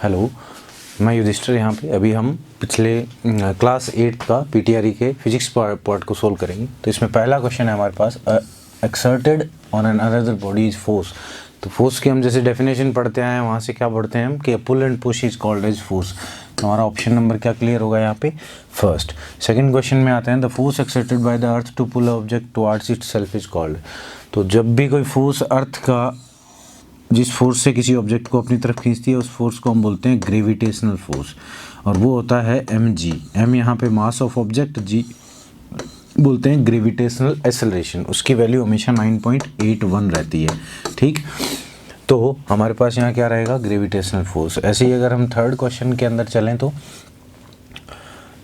Hello, मैं युधिष्ठिर यहाँ पे। अभी हम पिछले क्लास 8 का पीटीआरई के फिजिक्स पार्ट को सोल्व करेंगे। तो इसमें पहला क्वेश्चन है हमारे पास, exerted on an another body is force. तो फोर्स की हम जैसे डेफिनेशन पढ़ते आए हैं, वहाँ से क्या पढ़ते हैं हम कि pull and push is called as force. तो हमारा ऑप्शन नंबर क्या क्लियर होगा यहाँ पे, फर्स्ट। सेकंड क्वेश्चन में आते हैं, the force exerted by the earth to pull object towards itself is called. तो जब भी कोई फोर्स अर्थ का जिस फोर्स से किसी ऑब्जेक्ट को अपनी तरफ खींचती है, उस फोर्स को हम बोलते हैं ग्रेविटेशनल फोर्स, और वो होता है mg। m यहाँ पे मास ऑफ ऑब्जेक्ट, g बोलते हैं ग्रेविटेशनल एक्सेलरेशन। उसकी वैल्यू हमेशा 9.81 रहती है, ठीक। तो हमारे पास यहाँ क्या रहेगा, ग्रेविटेशनल फोर्स। ऐसे ही अगर हम थर्ड क्वेश्चन के अंदर चलें तो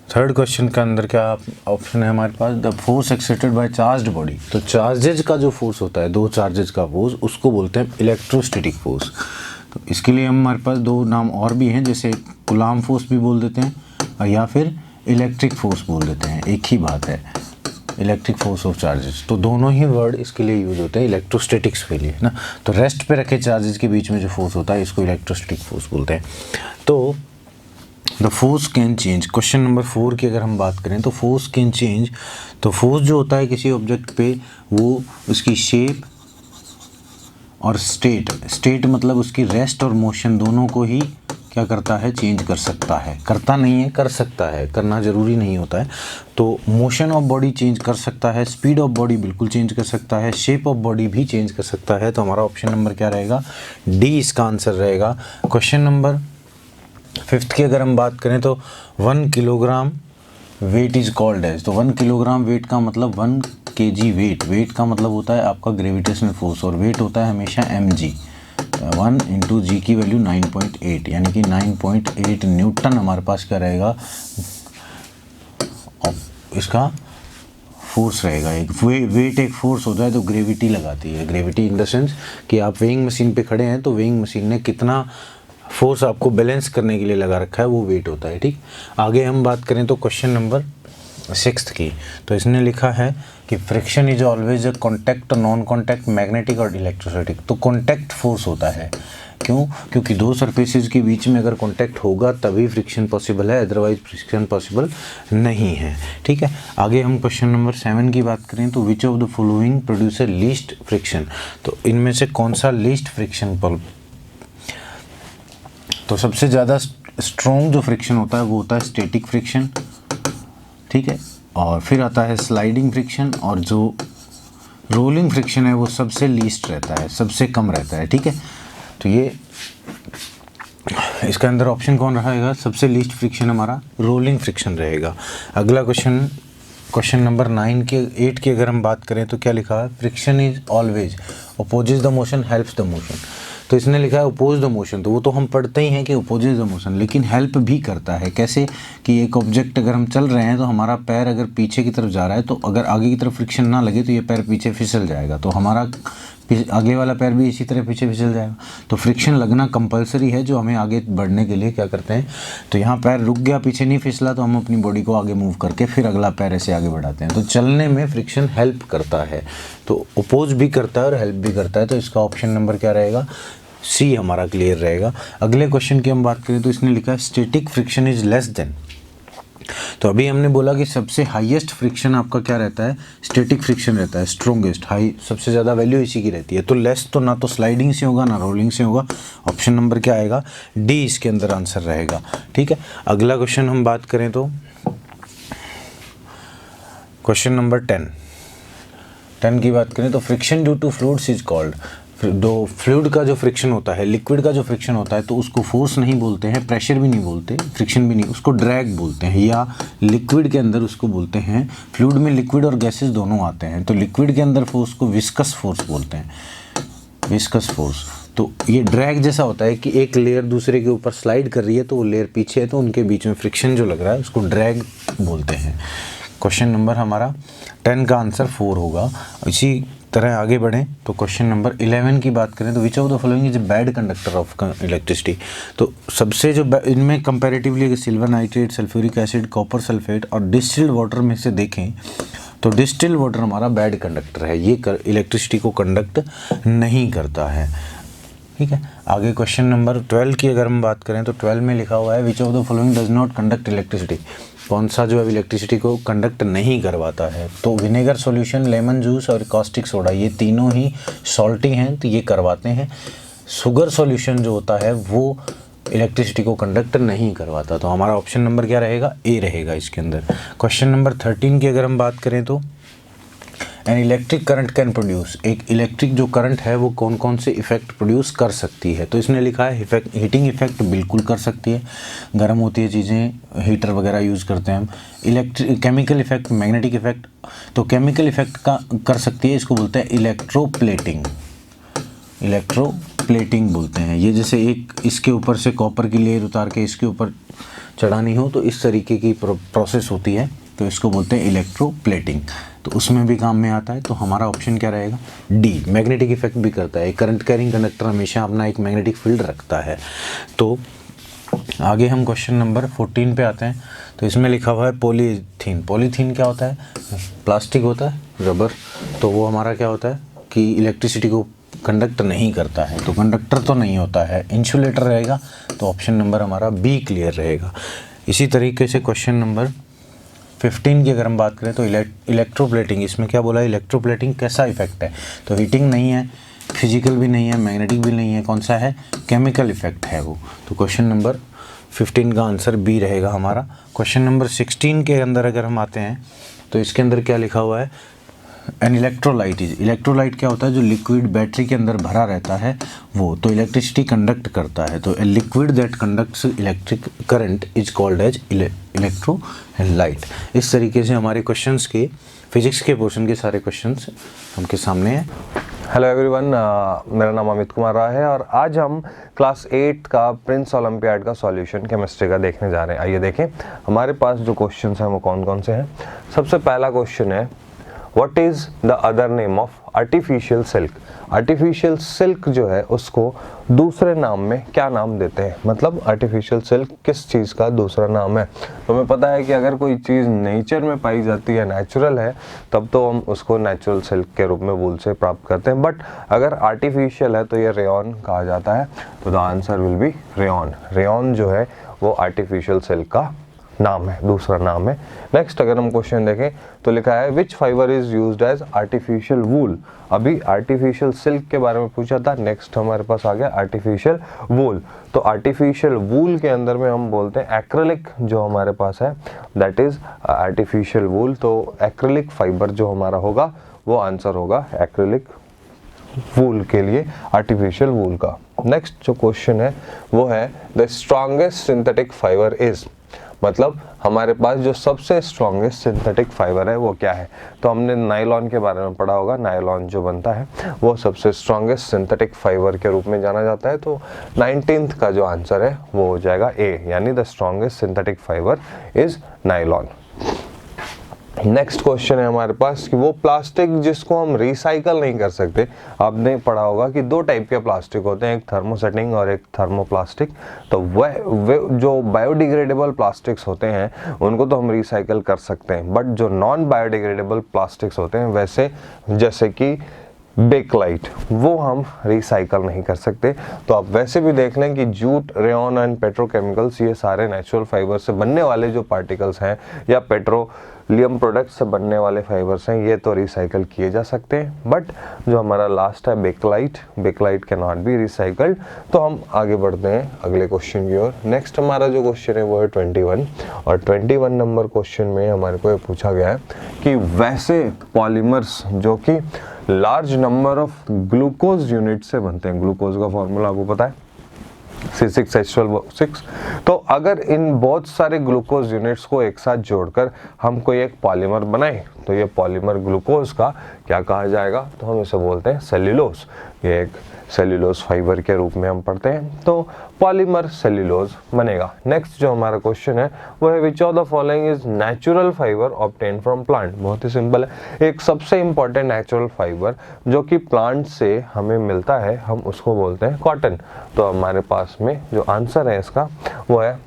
थर्ड क्वेश्चन के अंदर क्या ऑप्शन है हमारे पास, the force exerted by charged body. तो चार्जेज का जो फोर्स होता है, दो चार्जेज का फोर्स, उसको बोलते हैं इलेक्ट्रोस्टैटिक फोर्स। तो इसके लिए हमारे पास दो नाम और भी हैं, जैसे कूलॉम फोर्स भी बोल देते हैं, और या फिर इलेक्ट्रिक फोर्स बोल देते हैं। एक ही बात है, इलेक्ट्रिक फोर्स ऑफ चार्जेस। तो दोनों ही वर्ड इसके लिए यूज होते हैं इलेक्ट्रोस्टैटिक्स के लिए ना। तो रेस्ट पे रखे चार्जेस के बीच में जो फोर्स होता है, इसको इलेक्ट्रोस्टैटिक फोर्स बोलते हैं। तो the force can change, question number 4 की अगर हम बात करें तो फोर्स कैन चेंज। तो फोर्स जो होता है किसी ऑब्जेक्ट पे, वो उसकी शेप और स्टेट मतलब उसकी रेस्ट और मोशन दोनों को ही क्या करता है, चेंज कर सकता है। करता नहीं है, कर सकता है, करना ज़रूरी नहीं होता है। तो मोशन ऑफ बॉडी चेंज कर सकता है, स्पीड ऑफ बॉडी बिल्कुल चेंज कर सकता है, शेप ऑफ बॉडी भी चेंज कर सकता है। तो हमारा ऑप्शन नंबर क्या रहेगा, डी इसका आंसर रहेगा। क्वेश्चन नंबर 5 की अगर हम बात करें तो 1 kilogram weight is called as. तो 1 किलोग्राम वेट का मतलब 1 kg वेट का मतलब होता है आपका ग्रेविटेशनल फोर्स, और वेट होता है हमेशा mg। 1 इंटू जी की वैल्यू 9.8, यानी कि 9.8 न्यूटन हमारे पास क्या रहेगा, इसका फोर्स रहेगा। एक वेट एक फोर्स होता है तो ग्रेविटी लगाती है। ग्रेविटी इन द सेंस कि आप वेइंग मशीन पे खड़े हैं, तो वेइंग मशीन ने कितना फोर्स आपको बैलेंस करने के लिए लगा रखा है, वो वेट होता है, ठीक। आगे हम बात करें तो क्वेश्चन नंबर 6 की, तो इसने लिखा है कि friction is always a contact, non contact, magnetic और इलेक्ट्रोस्टैटिक। तो कॉन्टैक्ट फोर्स होता है, क्यों? क्योंकि दो सरफेसेस के बीच में अगर कॉन्टैक्ट होगा तभी फ्रिक्शन पॉसिबल है, अदरवाइज फ्रिक्शन पॉसिबल नहीं है, ठीक है। आगे हम क्वेश्चन नंबर 7 की बात करें तो which of the following producer least friction. तो इनमें से कौन सा लीस्ट फ्रिक्शन, तो सबसे ज़्यादा स्ट्रॉन्ग जो फ्रिक्शन होता है वो होता है स्टैटिक फ्रिक्शन, ठीक है। और फिर आता है स्लाइडिंग फ्रिक्शन, और जो रोलिंग फ्रिक्शन है वो सबसे लीस्ट रहता है, सबसे कम रहता है, ठीक है। तो ये इसका अंदर ऑप्शन कौन रहेगा, सबसे लीस्ट फ्रिक्शन हमारा रोलिंग फ्रिक्शन रहेगा। अगला क्वेश्चन नंबर 8 की अगर हम बात करें तो क्या लिखा है, friction is always opposes the motion, helps the motion. तो इसने लिखा है अपोज द मोशन। तो वो तो हम पढ़ते ही हैं कि अपोजेस द मोशन, लेकिन हेल्प भी करता है। कैसे कि एक ऑब्जेक्ट अगर हम चल रहे हैं तो हमारा पैर अगर पीछे की तरफ जा रहा है, तो अगर आगे की तरफ फ्रिक्शन ना लगे तो ये पैर पीछे फिसल जाएगा, तो हमारा आगे वाला पैर भी इसी तरह पीछे फिसल जाएगा। तो फ्रिक्शन लगना कंपलसरी है, जो हमें आगे बढ़ने के लिए क्या करते हैं। तो यहाँ पैर रुक गया, पीछे नहीं फिसला, तो हम अपनी बॉडी को आगे मूव करके फिर अगला पैर ऐसे आगे बढ़ाते हैं। तो चलने में फ्रिक्शन हेल्प करता है, तो अपोज भी करता है और हेल्प भी करता है। तो इसका ऑप्शन नंबर क्या रहेगा, सी हमारा क्लियर रहेगा। अगले क्वेश्चन की हम बात करें तो इसने लिखा है static friction is less than. तो अभी हमने बोला कि सबसे हाईएस्ट फ्रिक्शन आपका क्या रहता है, स्टैटिक फ्रिक्शन रहता है, स्ट्रॉन्गेस्ट, हाई, सबसे ज़्यादा वैल्यू इसी की रहती है। तो लेस तो ना तो स्लाइडिंग से होगा ना रोलिंग से होगा। ऑप्शन नंबर क्या आएगा, डी इसके अंदर आंसर रहेगा, ठीक है। अगला क्वेश्चन हम बात करें तो क्वेश्चन नंबर 10 की बात करें तो friction due to fluids is called. दो फ्लूइड का जो फ्रिक्शन होता है, लिक्विड का जो फ्रिक्शन होता है, तो उसको फोर्स नहीं बोलते हैं, प्रेशर भी नहीं बोलते, फ्रिक्शन भी नहीं, उसको ड्रैग बोलते हैं। या लिक्विड के अंदर उसको बोलते हैं, फ्लूइड में लिक्विड और गैसेस दोनों आते हैं, तो लिक्विड के अंदर फोर्स को विस्कस फोर्स बोलते हैं, विस्कस फोर्स। तो ये ड्रैग जैसा होता है कि एक लेयर दूसरे के ऊपर स्लाइड कर रही है, तो वो लेयर पीछे है, तो उनके बीच में फ्रिक्शन जो लग रहा है उसको ड्रैग बोलते हैं। क्वेश्चन नंबर हमारा 10 का आंसर 4 होगा। इसी तरह आगे बढ़ें तो क्वेश्चन नंबर 11 की बात करें तो which of the following is a bad conductor of electricity. तो सबसे जो इनमें comparatively silver nitrate, sulphuric acid, copper sulphate और डिस्टिल्ड वाटर में से देखें तो डिस्टिल्ड वाटर हमारा बैड कंडक्टर है, ये इलेक्ट्रिसिटी को कंडक्ट नहीं करता है। ठीक है। आगे क्वेश्चन नंबर 12 की अगर हम बात करें तो 12 में लिखा हुआ है which of the following does not conduct electricity, कौन सा जो है इलेक्ट्रिसिटी को कंडक्ट नहीं करवाता है। तो विनेगर सॉल्यूशन, लेमन जूस और कॉस्टिक सोडा, ये तीनों ही सॉल्टी हैं तो ये करवाते हैं। शुगर सॉल्यूशन जो होता है वो इलेक्ट्रिसिटी को कंडक्ट नहीं करवाता। तो हमारा ऑप्शन नंबर क्या रहेगा, ए रहेगा इसके अंदर। क्वेश्चन नंबर 13 की अगर हम बात करें तो an electric current can produce, एक इलेक्ट्रिक जो करंट है वो कौन कौन से इफेक्ट प्रोड्यूस कर सकती है। तो इसने लिखा है हीटिंग इफेक्ट बिल्कुल कर सकती है, गर्म होती है चीज़ें, हीटर वगैरह यूज़ करते हैं हम। केमिकल इफेक्ट, मैग्नेटिक इफेक्ट, तो केमिकल इफेक्ट का कर सकती है, इसको बोलते हैं इलेक्ट्रोप्लेटिंग, इलेक्ट्रोप्लेटिंग बोलते हैं। ये जैसे एक इसके ऊपर से कॉपर की लेयर उतार के इसके ऊपर चढ़ानी हो तो इस तरीके की प्रोसेस होती है, तो इसको बोलते हैं इलेक्ट्रोप्लेटिंग, तो उसमें भी काम में आता है। तो हमारा ऑप्शन क्या रहेगा, डी। मैग्नेटिक इफेक्ट भी करता है, करंट कैरिंग कंडक्टर हमेशा अपना एक मैग्नेटिक फील्ड रखता है। तो आगे हम क्वेश्चन नंबर 14 पे आते हैं। तो इसमें लिखा हुआ है पॉलीथीन। पॉलीथीन क्या होता है, प्लास्टिक होता है, रबर। तो वो हमारा क्या होता है कि इलेक्ट्रिसिटी को कंडक्ट नहीं करता है, तो कंडक्टर तो नहीं होता है, इंसुलेटर रहेगा। तो ऑप्शन नंबर हमारा बी क्लियर रहेगा। इसी तरीके से क्वेश्चन नंबर 15 की अगर हम बात करें तो इलेक्ट्रोप्लेटिंग, इसमें क्या बोला है, इलेक्ट्रोप्लेटिंग कैसा इफेक्ट है। तो हीटिंग नहीं है, फिजिकल भी नहीं है, मैग्नेटिक भी नहीं है, कौन सा है, केमिकल इफेक्ट है वो। तो क्वेश्चन नंबर 15 का आंसर बी रहेगा हमारा। क्वेश्चन नंबर 16 के अंदर अगर हम आते हैं तो इसके अंदर क्या लिखा हुआ है, एन इलेक्ट्रोलाइट इज, इलेक्ट्रोलाइट क्या होता है, जो लिक्विड बैटरी के अंदर भरा रहता है वो, तो इलेक्ट्रिसिटी कंडक्ट करता है। तो a liquid that conducts electric current is called as electrolyte. इस तरीके से हमारे क्वेश्चंस के फिजिक्स के पोर्शन के सारे क्वेश्चंस हमके सामने हैं। हेलो एवरीवन, मेरा नाम अमित कुमार राय है और आज हम क्लास 8 का प्रिंस ओलंपियाड का सॉल्यूशन केमिस्ट्री का देखने जा रहे हैं। आइए देखें हमारे पास जो क्वेश्चंस हैं वो कौन कौन से हैं। सबसे पहला क्वेश्चन है, what is the other name of artificial silk. Artificial silk जो है उसको दूसरे नाम में क्या नाम देते हैं, मतलब आर्टिफिशियल सिल्क किस चीज़ का दूसरा नाम है। तो हमें पता है कि अगर कोई चीज़ नेचर में पाई जाती है, नेचुरल है, तब तो हम उसको नेचुरल सिल्क के रूप में वूल से प्राप्त करते हैं। बट अगर आर्टिफिशियल है तो ये रेयॉन कहा जाता है। तो the answer will be rayon. Rayon जो है वो आर्टिफिशियल सिल्क का नाम है, दूसरा नाम है। नेक्स्ट अगर हम क्वेश्चन देखें तो लिखा है which fibre is used as artificial wool. अभी आर्टिफिशियल सिल्क के बारे में पूछा था, नेक्स्ट हमारे पास आ गया आर्टिफिशियल वूल। तो आर्टिफिशियल वूल के अंदर में हम बोलते हैं एक्रेलिक, जो हमारे पास है दैट इज आर्टिफिशियल वूल। तो एक्रेलिक फाइबर जो हमारा होगा वो आंसर होगा एक्रेलिक वूल के लिए, आर्टिफिशियल वूल का। नेक्स्ट जो क्वेश्चन है वो है the strongest synthetic fibre is, मतलब हमारे पास जो सबसे स्ट्रॉन्गेस्ट सिंथेटिक फाइबर है वो क्या है। तो हमने नायलॉन के बारे में पढ़ा होगा, नायलॉन जो बनता है वो सबसे स्ट्रॉन्गेस्ट सिंथेटिक फाइबर के रूप में जाना जाता है। तो 19th का जो आंसर है वो हो जाएगा ए, यानी the strongest synthetic fibre is nylon. Next question है हमारे पास कि वो प्लास्टिक जिसको हम रिसाइकल नहीं कर सकते। आपने पढ़ा होगा कि दो टाइप के प्लास्टिक होते हैं, एक थर्मोसेटिंग और एक थर्मोप्लास्टिक। तो वे जो बायोडिग्रेडेबल प्लास्टिक्स होते हैं उनको तो हम रिसाइकल कर सकते हैं, बट जो नॉन बायोडिग्रेडेबल प्लास्टिक्स होते हैं वैसे जैसे कि बेकलाइट, वो हम रिसाइकल नहीं कर सकते। तो आप वैसे भी देख लें कि जूट, रेयॉन एंड पेट्रोकेमिकल्स, ये सारे नेचुरल फाइबर से बनने वाले जो पार्टिकल्स हैं या पेट्रोलियम प्रोडक्ट से बनने वाले फाइबर्स हैं, ये तो रिसाइकल किए जा सकते हैं। बट जो हमारा लास्ट है Bakelite, Bakelite can not be recycled. तो हम आगे बढ़ते हैं अगले क्वेश्चन की ओर। नेक्स्ट हमारा जो क्वेश्चन है वो है 21 और 21 नंबर क्वेश्चन में हमारे को ये पूछा गया है कि वैसे पॉलीमर्स जो कि large number of glucose unit से बनते हैं, ग्लूकोज का फॉर्मूला आपको पता है C6H12O6। तो अगर इन बहुत सारे ग्लूकोज यूनिट्स को एक साथ जोड़कर हम कोई एक पॉलीमर बनाएं तो ये पॉलीमर ग्लूकोज का क्या कहा जाएगा, तो हम इसे बोलते हैं सेल्यूलोज। ये एक सेल्यूलोज फाइबर के रूप में हम पढ़ते हैं, तो पॉलीमर सेल्यूलोज बनेगा। नेक्स्ट जो हमारा क्वेश्चन है वो है which of the following is natural fibre obtain from plant. बहुत ही सिंपल है, एक सबसे इंपॉर्टेंट नेचुरल फाइबर जो कि प्लांट से हमें मिलता है हम उसको बोलते हैं कॉटन। तो हमारे पास में जो आंसर है इसका वो है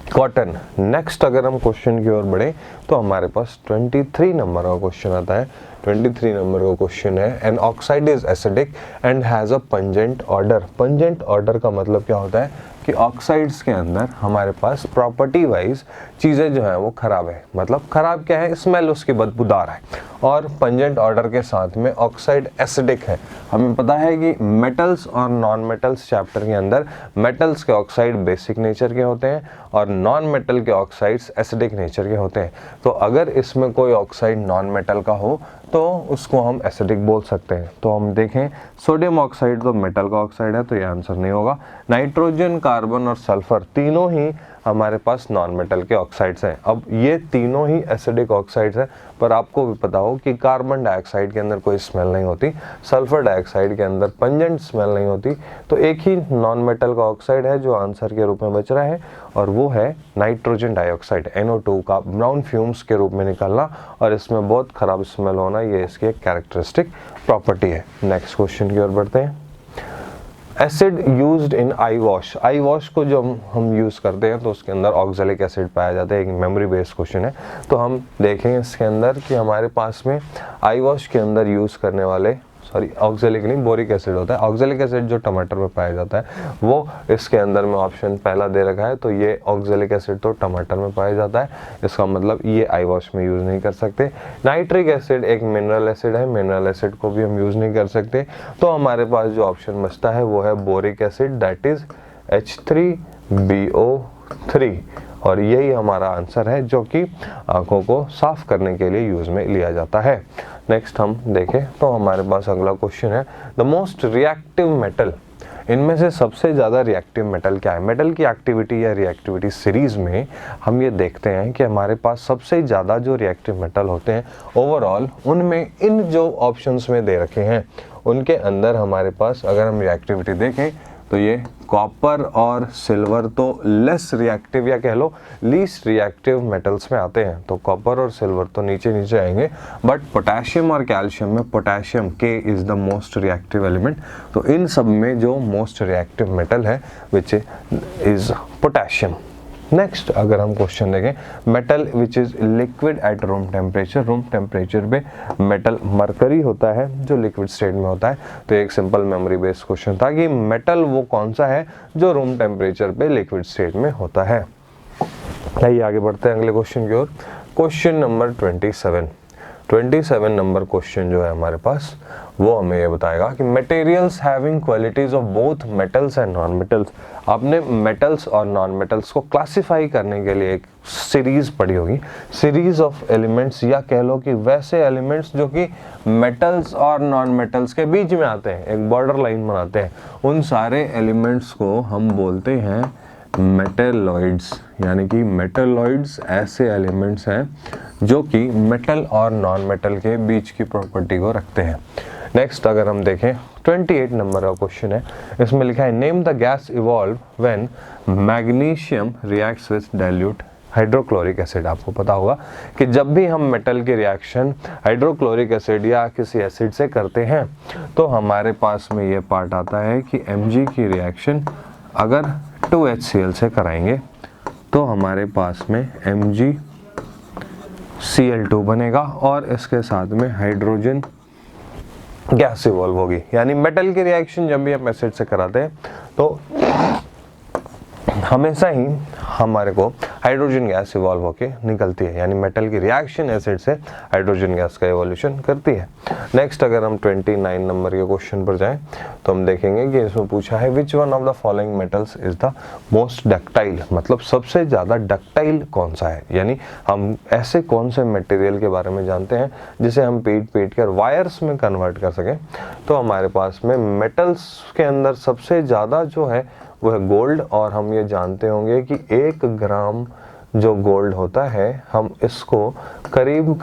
कॉटन। नेक्स्ट अगर हम क्वेश्चन की ओर बढ़े तो हमारे पास 23 नंबर का क्वेश्चन आता है। 23 नंबर का क्वेश्चन है, n oxide is acidic and has a pungent order. Pungent order का मतलब क्या होता है कि ऑक्साइड्स के अंदर हमारे पास प्रॉपर्टी वाइज चीज़ें जो है वो ख़राब है। मतलब ख़राब क्या है, स्मेल उसकी बदबूदार है। और पंजेंट ऑर्डर के साथ में ऑक्साइड एसिडिक है। हमें पता है कि मेटल्स और नॉन मेटल्स चैप्टर के अंदर मेटल्स के ऑक्साइड बेसिक नेचर के होते हैं और नॉन मेटल के ऑक्साइड्स एसिडिक नेचर के होते हैं। तो अगर इसमें कोई ऑक्साइड नॉन मेटल का हो तो उसको हम एसिडिक बोल सकते हैं। तो हम देखें, सोडियम ऑक्साइड तो मेटल का ऑक्साइड है, तो ये आंसर नहीं होगा। नाइट्रोजन, कार्बन और सल्फर तीनों ही हमारे पास नॉन मेटल के ऑक्साइड्स हैं। अब ये तीनों ही एसिडिक ऑक्साइड्स हैं, पर आपको भी पता हो कि कार्बन डाइऑक्साइड के अंदर कोई स्मेल नहीं होती, सल्फर डाइऑक्साइड के अंदर पंजेंट स्मेल नहीं होती। तो एक ही नॉन मेटल का ऑक्साइड है जो आंसर के रूप में बच रहा है, और वो है नाइट्रोजन डाइऑक्साइड। NO2 का ब्राउन फ्यूम्स के रूप में निकलना और इसमें बहुत खराब स्मेल होना, ये इसकी एक कैरेक्टरिस्टिक प्रॉपर्टी है। नेक्स्ट क्वेश्चन की ओर बढ़ते हैं। Acid used in I wash. I wash को जो हम यूज़ करते हैं तो उसके अंदर ऑक्जेलिक एसिड पाया जाता है। एक मेमोरी बेस्ड क्वेश्चन है, तो हम देखेंगे इसके अंदर कि हमारे पास में आई वॉश के अंदर यूज़ करने वाले, सॉरी ऑक्जेलिक नहीं, बोरिक एसिड होता है। ऑक्जेलिक एसिड जो टमाटर में पाया जाता है वो इसके अंदर में ऑप्शन पहला दे रखा है, तो ये ऑक्जेलिक एसिड तो टमाटर में पाया जाता है। इसका मतलब ये आई वॉश में यूज़ नहीं कर सकते। नाइट्रिक एसिड एक मिनरल एसिड है, मिनरल एसिड को भी हम यूज़ नहीं कर सकते। तो हमारे पास जो ऑप्शन बचता है वो है boric acid, that is H3BO3, और यही हमारा आंसर है जो कि आंखों को साफ करने के लिए यूज़ में लिया जाता है। नेक्स्ट हम देखें तो हमारे पास अगला क्वेश्चन है, द मोस्ट रिएक्टिव मेटल। इनमें से सबसे ज़्यादा रिएक्टिव मेटल क्या है? मेटल की एक्टिविटी या रिएक्टिविटी सीरीज़ में हम ये देखते हैं कि हमारे पास सबसे ज़्यादा जो रिएक्टिव मेटल होते हैं ओवरऑल, उनमें इन जो ऑप्शंस में दे रखे हैं उनके अंदर हमारे पास अगर हम रिएक्टिविटी देखें तो ये कॉपर और सिल्वर तो लेस रिएक्टिव या कह लो लीस्ट रिएक्टिव मेटल्स में आते हैं। तो कॉपर और सिल्वर तो नीचे नीचे आएंगे, बट पोटेशियम और कैल्शियम में पोटेशियम के is the most reactive element. तो इन सब में जो मोस्ट रिएक्टिव मेटल है विच इज़ पोटेशियम। नेक्स्ट अगर हम क्वेश्चन देखें, metal which is liquid at room temperature. Room temperature पे मेटल मरकरी होता है जो लिक्विड स्टेट में होता है। तो एक सिंपल मेमोरी बेस्ड क्वेश्चन था कि मेटल वो कौन सा है जो रूम टेम्परेचर पे लिक्विड स्टेट में होता है। आइए आगे बढ़ते हैं अगले क्वेश्चन की ओर। क्वेश्चन नंबर 27 नंबर क्वेश्चन जो है हमारे पास वो हमें ये बताएगा कि materials having qualities of both metals and non metals. आपने मेटल्स और नॉन मेटल्स को क्लासिफाई करने के लिए एक सीरीज पढ़ी होगी, सीरीज ऑफ एलिमेंट्स, या कह लो कि वैसे एलिमेंट्स जो कि मेटल्स और नॉन मेटल्स के बीच में आते हैं, एक बॉर्डर लाइन बनाते हैं। उन सारे एलिमेंट्स को हम बोलते हैं मेटेलॉइड्स। यानी कि मेटेलॉइड्स ऐसे एलिमेंट्स हैं जो कि मेटल और नॉन मेटल के बीच की प्रॉपर्टी को रखते हैं। नेक्स्ट अगर हम देखें 28 नंबर का क्वेश्चन है, इसमें लिखा है name the gas evolve when magnesium reacts with dilute hydrochloric acid. आपको पता होगा कि जब भी हम मेटल के रिएक्शन हाइड्रोक्लोरिक एसिड या किसी एसिड से करते हैं तो हमारे पास में ये पार्ट आता है कि Mg की रिएक्शन अगर 2HCl से कराएंगे तो हमारे पास में MgCl2 बनेगा और इसके साथ में हाइड्रोजन गैस इवॉल्व होगी। यानी मेटल की रिएक्शन जब भी हम एसिड से कराते हैं तो हमेशा ही हमारे को हाइड्रोजन गैस इवॉल्व होके निकलती है। यानी मेटल की रिएक्शन एसिड से हाइड्रोजन गैस का इवोल्यूशन करती है। नेक्स्ट अगर हम 29 नंबर के क्वेश्चन पर जाएं तो हम देखेंगे कि इसमें पूछा है which one of the following metals is the most ductile. मतलब सबसे ज़्यादा डक्टाइल कौन सा है, यानी हम ऐसे कौन से मटेरियल के बारे में जानते हैं जिसे हम पीट कर वायर्स में कन्वर्ट कर सकें। तो हमारे पास में मेटल्स के अंदर सबसे ज़्यादा जो है वो है गोल्ड, और हम ये जानते होंगे कि 1 ग्राम जो गोल्ड होता है हम इसको करीब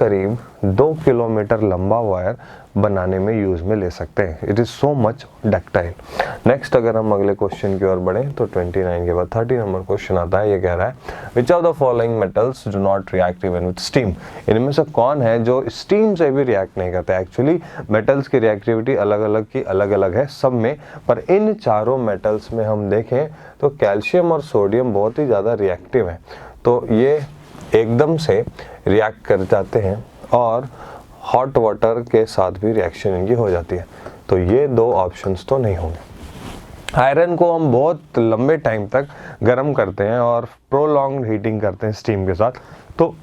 2 किलोमीटर लंबा वायर बनाने में यूज़ में ले सकते हैं। It is so much ductile. Next अगर हम अगले क्वेश्चन की ओर बढ़ें तो 29 के बाद 30 नंबर क्वेश्चन आता है। ये कह रहा है which of the following metals do not react even with steam. इनमें से कौन है जो स्टीम से भी रिएक्ट नहीं करता। एक्चुअली मेटल्स की रिएक्टिविटी अलग अलग है सब में, पर इन चारों मेटल्स में हम देखें तो कैल्शियम और सोडियम बहुत ही ज़्यादा रिएक्टिव है, तो ये एकदम से रिएक्ट कर जाते हैं और हॉट वाटर के साथ भी रिएक्शन इनकी हो जाती है। तो ये दो ऑप्शंस तो नहीं होंगे। आयरन को हम बहुत लंबे टाइम तक गर्म करते हैं और प्रोलॉन्ग हीटिंग करते हैं स्टीम के साथ, तो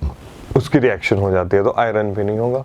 उसकी रिएक्शन हो जाती है, तो आयरन भी नहीं होगा।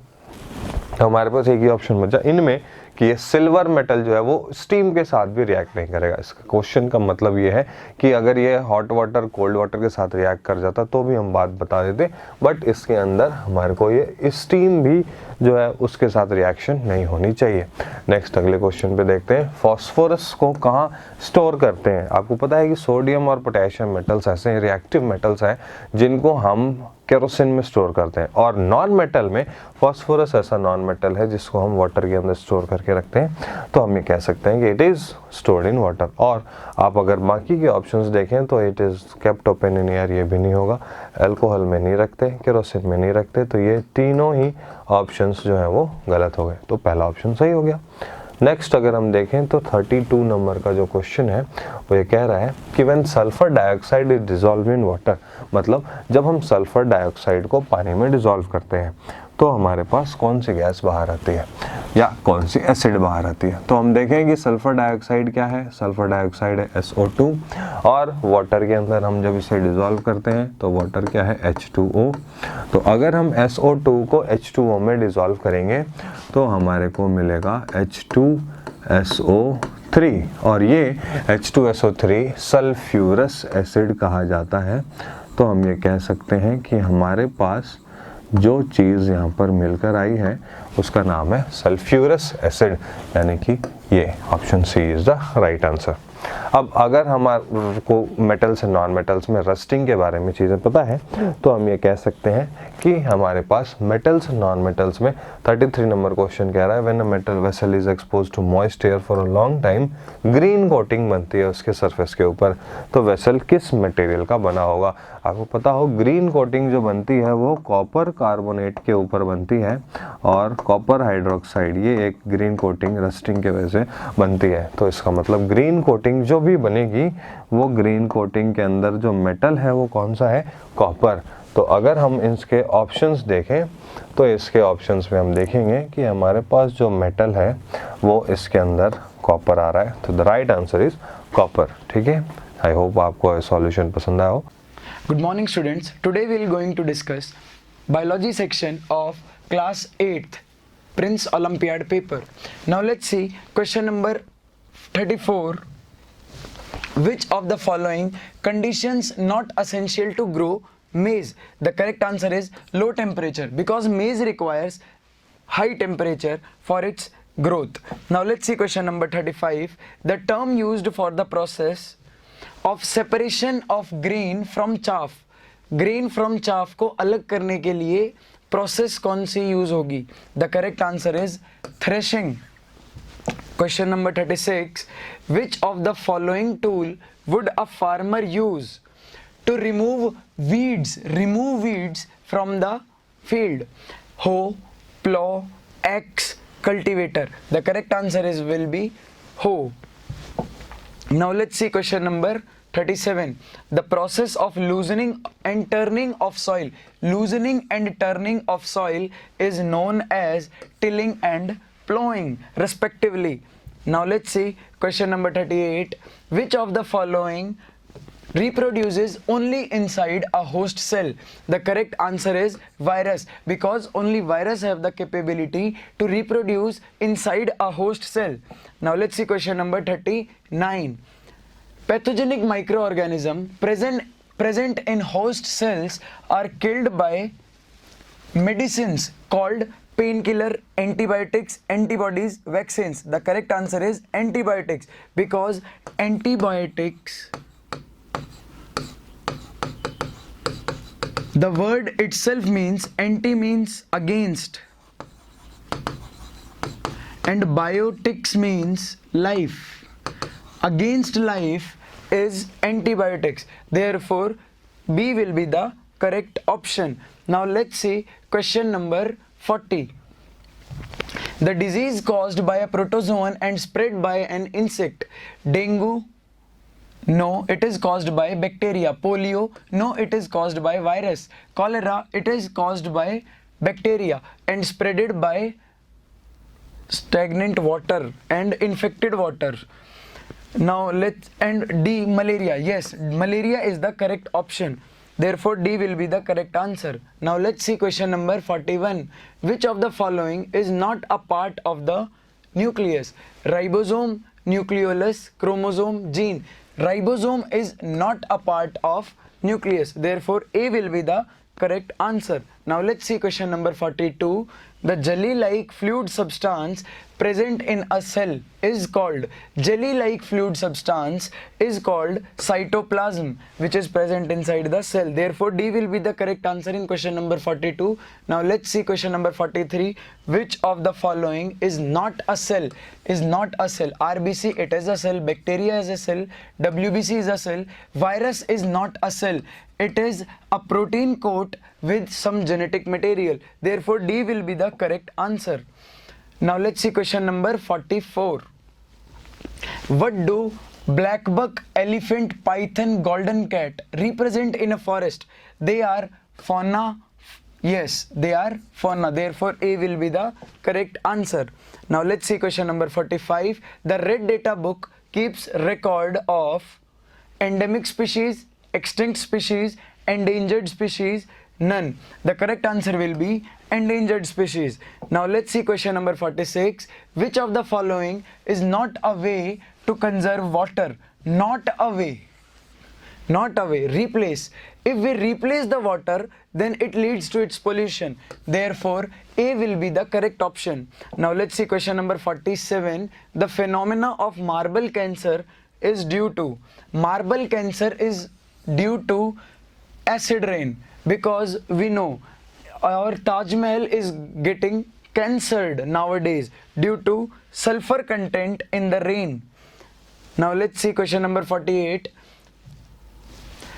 तो हमारे पास एक ही ऑप्शन बचा इनमें कि ये सिल्वर मेटल जो है वो स्टीम के साथ भी रिएक्ट नहीं करेगा। इसका क्वेश्चन का मतलब ये है कि अगर ये हॉट वाटर कोल्ड वाटर के साथ रिएक्ट कर जाता तो भी हम बात बता देते, बट इसके अंदर हमारे को ये स्टीम भी जो है उसके साथ रिएक्शन नहीं होनी चाहिए। नेक्स्ट अगले क्वेश्चन पे देखते हैं, फॉस्फोरस को कहाँ स्टोर करते हैं। आपको पता है कि सोडियम और पोटेशियम मेटल्स ऐसे रिएक्टिव मेटल्स हैं जिनको हम केरोसिन में स्टोर करते हैं, और नॉन मेटल में फॉस्फोरस ऐसा नॉन मेटल है जिसको हम वाटर के अंदर स्टोर करके रखते हैं। तो हम ये कह सकते हैं कि it is stored in water. और आप अगर बाकी के ऑप्शंस देखें तो it is kept open in air, ये भी नहीं होगा। अल्कोहल में नहीं रखते, केरोसिन में नहीं रखते, तो ये तीनों ही ऑप्शंस जो हैं वो गलत हो गए, तो पहला ऑप्शन सही हो गया। नेक्स्ट अगर हम देखें तो 32 नंबर का जो क्वेश्चन है वो ये कह रहा है कि when sulphur dioxide is dissolve in water, मतलब जब हम सल्फर डाइऑक्साइड को पानी में डिसॉल्व करते हैं तो हमारे पास कौन सी गैस बाहर आती है या कौन सी एसिड बाहर आती है। तो हम देखें कि सल्फर डाइऑक्साइड क्या है, सल्फर डाइऑक्साइड है SO2, और वाटर के अंदर हम जब इसे डिसॉल्व करते हैं तो वाटर क्या है H2O। तो अगर हम SO2 को H2O में डिसॉल्व करेंगे तो हमारे को मिलेगा H2SO3, और ये H2SO3 सल्फ्यूरस एसिड कहा जाता है। तो हम ये कह सकते हैं कि हमारे पास जो चीज़ यहाँ पर मिलकर आई है उसका नाम है सल्फ्यूरस एसिड, यानी कि ये option c is the right answer. अब अगर हमारे को मेटल्स एंड नॉन मेटल्स में रस्टिंग के बारे में चीज़ें पता है तो हम ये कह सकते हैं कि हमारे पास मेटल्स एंड नॉन मेटल्स में 33 नंबर क्वेश्चन कह रहा है when a metal vessel is exposed to moist air for a long time green coating बनती है उसके सरफेस के ऊपर। तो वेसल किस मटेरियल का बना होगा। आपको पता हो ग्रीन कोटिंग जो बनती है वो कॉपर कार्बोनेट के ऊपर बनती है, और कॉपर हाइड्रोक्साइड ये एक ग्रीन कोटिंग रस्टिंग के वजह से बनती है। तो इसका मतलब ग्रीन कोटिंग जो भी बनेगी वो ग्रीन कोटिंग के अंदर जो मेटल है वो कौन सा है, कॉपर। तो अगर हम इसके ऑप्शंस देखें तो इसके ऑप्शंस में हम देखेंगे कि हमारे पास जो मेटल है वो इसके अंदर कॉपर आ रहा है, तो the right answer is copper. ठीक है, आई होप आपको सॉल्यूशन पसंद आया हो। Good morning students. Today we are going to discuss biology section of class 8th Prince Olympiad paper. Now let's see question number 34. Which of the following conditions not essential to grow maize? The correct answer is low temperature, because maize requires high temperature for its growth. Now let's see question number 35. The term used for the process of separation of grain from chaff, grain from chaff को अलग करने के लिए process कौन सी use होगी? The correct answer is threshing. Question number 36. Which of the following tool would a farmer use to remove weeds from the field? Hoe, plow, axe, cultivator. The correct answer is will be hoe. Now let's see question number 37. The process of loosening and turning of soil. Loosening and turning of soil is known as tilling and plowing respectively. Now let's see question number 38. Which of the following reproduces only inside a host cell? The correct answer is virus, because only virus have the capability to reproduce inside a host cell. Now let's see question number 39. Pathogenic microorganism present in host cells are killed by medicines called painkiller, antibiotics, antibodies, vaccines. The correct answer is antibiotics, because antibiotics, the word itself means anti means against, and biotics means life. Against life is antibiotics. Therefore, B will be the correct option. Now let's see question number 40. The disease caused by a protozoan and spread by an insect. Dengue? No, it is caused by bacteria. Polio? No, it is caused by virus. Cholera? It is caused by bacteria and spreaded by stagnant water and infected water. Now let's, and D, malaria. Yes, malaria is the correct option. Therefore, D will be the correct answer. Now let's see question number 41. Which of the following is not a part of the nucleus? Ribosome, nucleolus, chromosome, gene. Ribosome is not a part of nucleus. Therefore, A will be the correct answer. Now let's see question number 42. The jelly-like fluid substance present in a cell is called, jelly-like fluid substance is called cytoplasm, which is present inside the cell. Therefore, D will be the correct answer in question number 42. Now let's see question number 43. Which of the following is not a cell? Is not a cell. RBC, it is a cell. Bacteria is a cell. WBC is a cell. Virus is not a cell. It is a protein coat with some genetic material. Therefore, D will be the correct answer. Now let's see question number 44. What do black buck, elephant, python, golden cat represent in a forest? They are fauna. Yes, they are fauna. Therefore, A will be the correct answer. Now let's see question number 45. The red data book keeps record of endemic species, extinct species, endangered species, none. The correct answer will be endangered species. Now let's see question number 46. Which of the following is not a way to conserve water? Not a way. Not a way. Replace. If we replace the water, then it leads to its pollution. Therefore, A will be the correct option. Now let's see question number 47. The phenomena of marble cancer is due to. Marble cancer is due to acid rain, because we know our Taj Mahal is getting cancered nowadays due to sulfur content in the rain. Now let's see question number 48.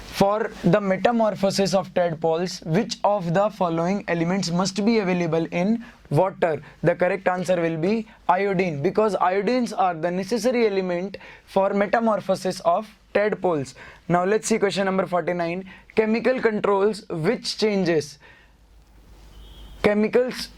For the metamorphosis of tadpoles, which of the following elements must be available in water? The correct answer will be iodine, because iodines are the necessary element for metamorphosis of tadpoles. Now let's see question number 49. Chemical controls which changes? Chemicals.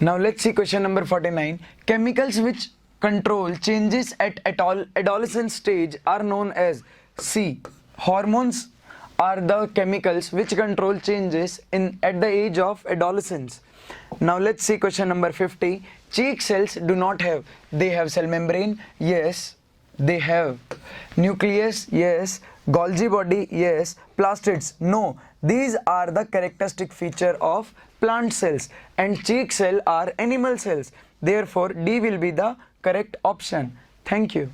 Now let's see question number 49. Chemicals which control changes at adolescent stage are known as C. Hormones are the chemicals which control changes at the age of adolescence. Now let's see question number 50. Cheek cells do not have. They have cell membrane. Yes. They have nucleus. Yes. Golgi body. Yes. Plastids. No. These are the characteristic feature of plant cells, and cheek cell are animal cells. Therefore, D will be the correct option. Thank you.